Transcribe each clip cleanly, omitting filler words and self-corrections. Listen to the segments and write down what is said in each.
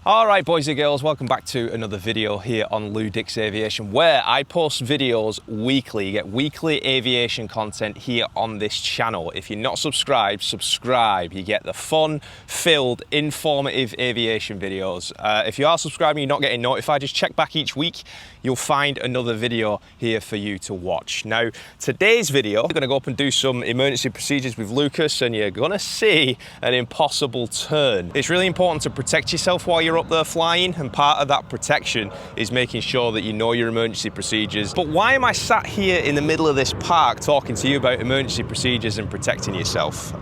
Alright boys and girls, welcome back to another video here on LewDix Aviation, where I post videos weekly. You get weekly aviation content here on this channel. If you're not subscribed, subscribe. You get the fun-filled, informative aviation videos. If you are subscribing, you're not getting notified, just check back each week. You'll find another video here for you to watch. Now, today's video, we're going to go up and do some emergency procedures with Lucas, and you're going to see an impossible turn. It's really important to protect yourself while you're up there flying, and part of that protection is making sure that you know your emergency procedures. But why am I sat here in the middle of this park talking to you about emergency procedures and protecting yourself?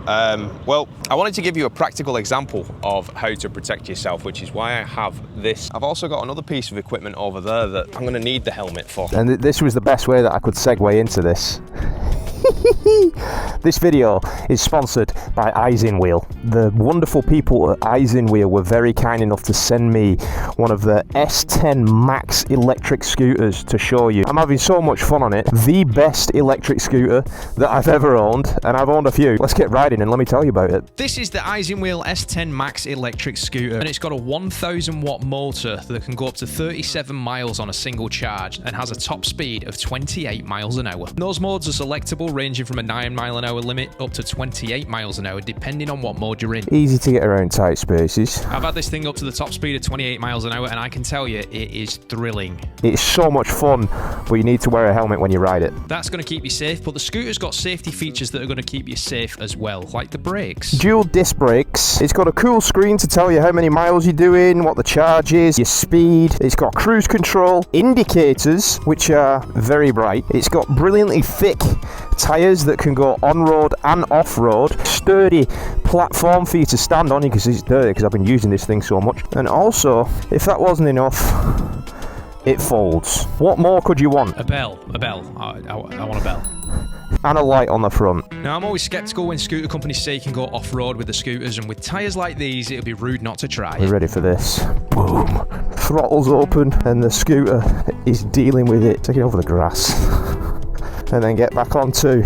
Well, I wanted to give you a practical example of how to protect yourself, which is why I have this. I've also got another piece of equipment over there that I'm going to need the helmet for. And this was the best way that I could segue into this. This video is sponsored by isinwheel. The wonderful people at isinwheel were very kind enough to send me one of the S10 Max electric scooters to show you. I'm having so much fun on it. The best electric scooter that I've ever owned, and I've owned a few. Let's get riding and let me tell you about it. This is the isinwheel S10 Max electric scooter, and it's got a 1000 watt motor that can go up to 37 miles on a single charge and has a top speed of 28 miles an hour. Those modes are selectable, ranging from a 9-mile-an-hour limit up to 28 miles an hour, depending on what mode you're in. Easy to get around tight spaces. I've had this thing up to the top speed of 28 miles an hour, and I can tell you, it is thrilling. It's so much fun, but you need to wear a helmet when you ride it. That's going to keep you safe, but the scooter's got safety features that are going to keep you safe as well, like the brakes. Dual disc brakes. It's got a cool screen to tell you how many miles you're doing, what the charge is, your speed. It's got cruise control, indicators, which are very bright. It's got brilliantly thick tyres that can go on-road and off-road. Sturdy platform for you to stand on, because it's dirty, because I've been using this thing so much. And also, if that wasn't enough, it folds. What more could you want? A bell. I want a bell. And a light on the front. Now, I'm always sceptical when scooter companies say you can go off-road with the scooters, and with tyres like these, it'll be rude not to try. We're ready for this. Boom. Throttle's open, and the scooter is dealing with it. Take it over the grass. And then get back onto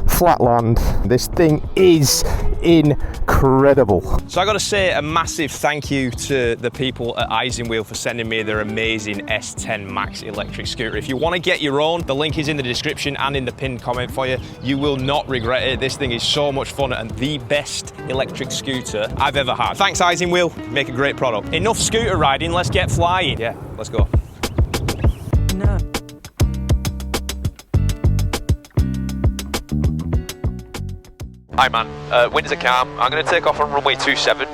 flat land. This thing is incredible. So I got to say a massive thank you to the people at isinwheel for sending me their amazing S10 Max electric scooter. If you want to get your own, the link is in the description and in the pinned comment for you. You will not regret it. This thing is so much fun and the best electric scooter I've ever had. Thanks isinwheel, make a great product. Enough scooter riding, let's get flying. Yeah, let's go. No. Hi man, winds are calm. I'm going to take off on runway 27.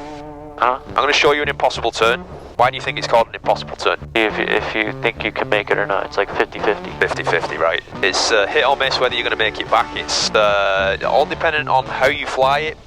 I'm going to show you an impossible turn. Why do you think it's called an impossible turn? If you think you can make it or not, it's like 50-50. 50-50, right. It's hit or miss whether you're going to make it back. It's all dependent on how you fly it,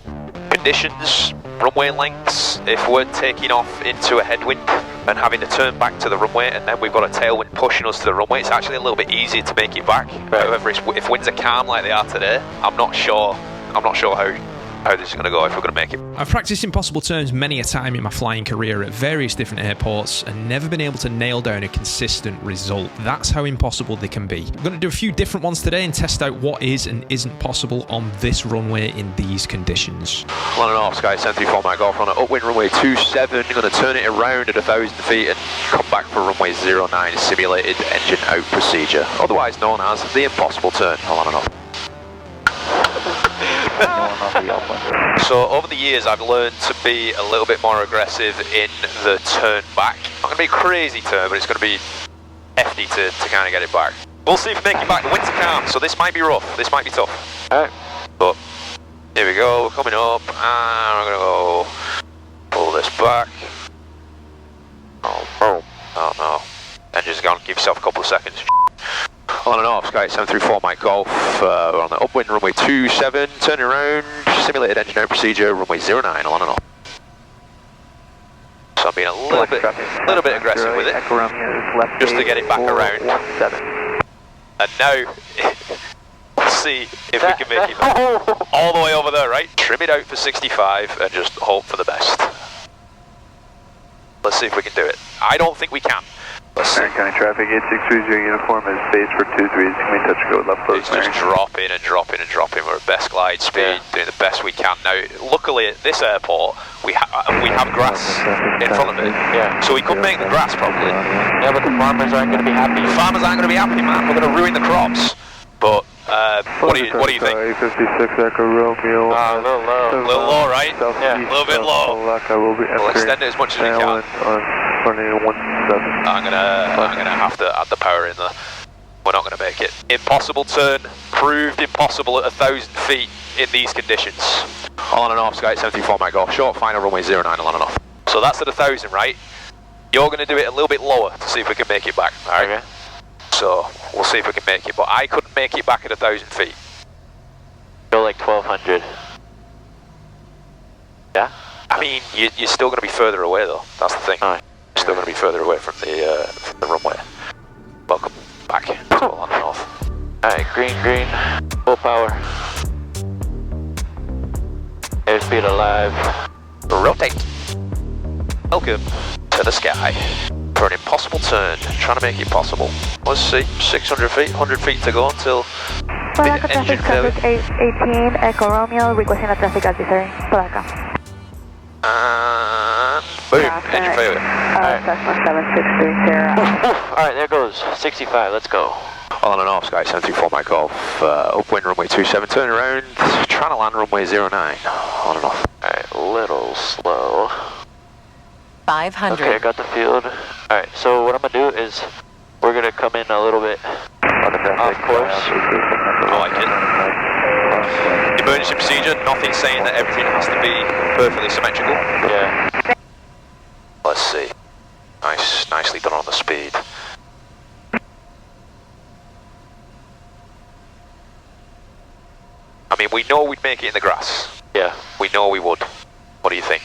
conditions, runway lengths. If we're taking off into a headwind and having to turn back to the runway, and then we've got a tailwind pushing us to the runway, it's actually a little bit easier to make it back. Right. However, if winds are calm like they are today, I'm not sure how this is going to go, if we're going to make it. I've practiced impossible turns many a time in my flying career at various different airports and never been able to nail down a consistent result. That's how impossible they can be. I'm going to do a few different ones today and test out what is and isn't possible on this runway in these conditions. 1.5 Sky 734 Mike Golf on an upwind runway 27. You're going to turn it around at 1,000 feet and come back for runway 09 simulated engine out procedure, otherwise known as the impossible turn. Hold on and off. So over the years I've learned to be a little bit more aggressive in the turn back. Not going to be a crazy turn, but it's going to be hefty to kind of get it back. We'll see if we make it back. The winds are calm, so this might be rough, this might be tough. Alright. But here we go, we're coming up, and we're going to go pull this back. Oh no. Engine's gone, give yourself a couple of seconds. 1.5 Sky 734 Mike Golf, we're on the upwind runway 27, turning around, simulated engine out procedure, runway 09, on and off. So I'm being a little bit aggressive with it, just to get it back around. And now, let's see if we can make it back. All the way over there, right? Trim it out for 65 and just hope for the best. Let's see if we can do it. I don't think we can. let's see. County traffic, 8630 uniform is base for 23. Can we touch code left close? It's just dropping and dropping and dropping. We're at best glide speed, doing the best we can. Now, luckily at this airport, we have grass in front of it. Yeah. So we could make the grass probably. Yeah, but the farmers aren't going to be happy. The farmers aren't going to be happy, man. We're going to ruin the crops. But what do you think? 856 Echo Romeo. A little low. A little low, right? Yeah. A little bit low. We'll extend it as much as we can. I'm gonna have to add the power in there. We're not gonna make it. Impossible turn, proved impossible at 1,000 feet in these conditions. On and off, Sky 74 might go. Short final runway 09 on and off. So that's at 1,000, right? You're gonna do it a little bit lower to see if we can make it back. Alright? Okay. So we'll see if we can make it, but I couldn't make it back at 1,000 feet. Go like 1,200. Yeah? I mean, you're still going to be further away though, that's the thing. Alright. You're still going to be further away from the runway. Welcome back. Let's go on and off. Alright, green, full power. Airspeed alive. Rotate. Welcome to the sky for an impossible turn. Trying to make it possible. Let's see, 600 feet, 100 feet to go until Polaca the engine traffic failure. 18 Echo Romeo, requesting a traffic advisory. Polaca. And boom, engine failure. Cessna 7630. Alright, there goes. 65, let's go. On and off, Sky 734 Mike Golf. Upwind runway 27, turn around. Trying to land runway 09. On and off. Alright, a little slow. 500. Okay, I got the field. Alright, so what I'm going to do is we're going to come in a little bit off course. I like it. Emergency procedure, nothing saying that everything has to be perfectly symmetrical. Yeah. Let's see. Nicely done on the speed. I mean, we know we'd make it in the grass. Yeah. We know we would. What do you think?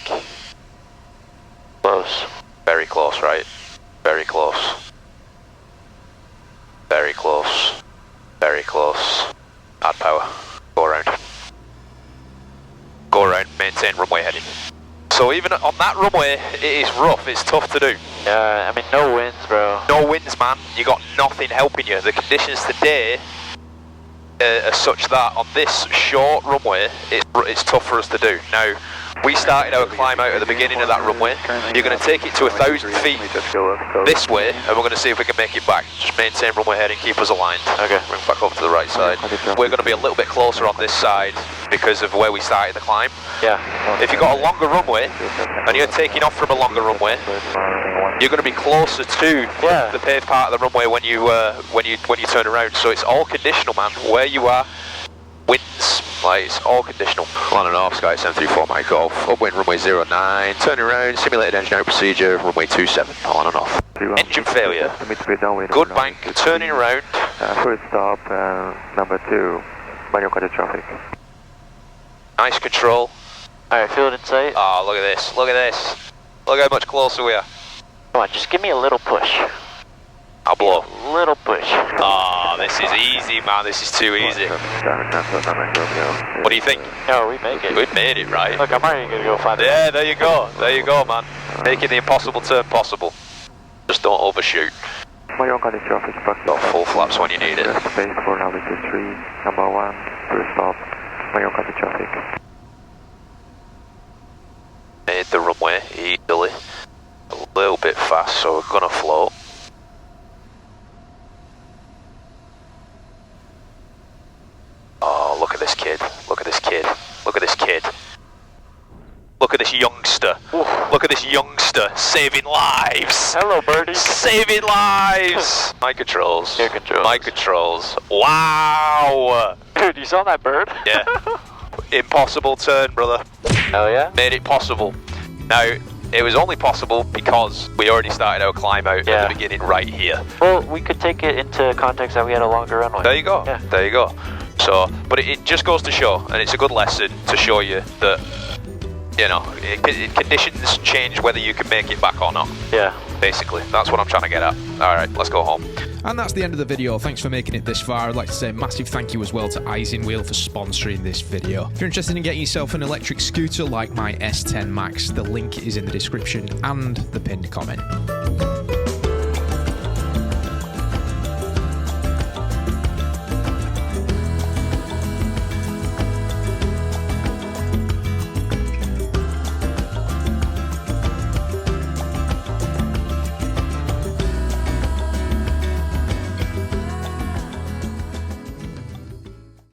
Close. Very close, right? Very close. Very close. Very close. Add power. Go around. Go around, maintain runway heading. So even on that runway, it is rough, it's tough to do. Yeah, I mean, no winds, bro. No winds, man. You got nothing helping you. The conditions today are such that on this short runway, it's tough for us to do. Now, we started our climb out at the beginning of that runway. You're going to take it to 1,000 feet this way, and we're going to see if we can make it back. Just maintain runway heading, keep us aligned. Okay. Bring back over to the right side. We're going to be a little bit closer on this side because of where we started the climb. Yeah. If you've got a longer runway, and you're taking off from a longer runway, you're going to be closer to the paved part of the runway when you turn around. So it's all conditional, man. Where you are, winds, like it's all conditional. On and off, Sky 734 Mike Golf. Upwind runway 09, turn around, simulated engine out procedure, runway 27, on and off. Engine failure. Good bank, turning around. First stop, number 2, manual control traffic. Nice control. Alright, field in sight. Oh, look at this, look at this. Look how much closer we are. Come on, just give me a little push. I'll blow. Little push. Oh, this is easy, man. This is too easy. What do you think? No, we make it. We made it, right? Look, I'm already going to go find it. Yeah, there you go. There you go, man. Making the impossible turn possible. Just don't overshoot. Got full flaps when you need it. Space for altitude 3, number 1, first stop, manual control traffic. Made the runway easily. A little bit fast, so we're gonna float. Oh, look at this kid. Look at this kid. Look at this kid. Look at this youngster. Ooh. Look at this youngster saving lives. Hello, birdie. Saving lives. My controls. Your controls. My controls. Wow. Dude, you saw that bird? Yeah. Impossible turn, brother. Hell yeah. Made it possible. Now, it was only possible because we already started our climb out at the beginning right here. Well, we could take it into context that we had a longer runway. There you go. Yeah. There you go. So, but it just goes to show, and it's a good lesson to show you that, you know, conditions change whether you can make it back or not. Yeah. Basically, that's what I'm trying to get at. All right, let's go home. And that's the end of the video. Thanks for making it this far. I'd like to say a massive thank you as well to isinwheel for sponsoring this video. If you're interested in getting yourself an electric scooter like my S10 Max, the link is in the description and the pinned comment.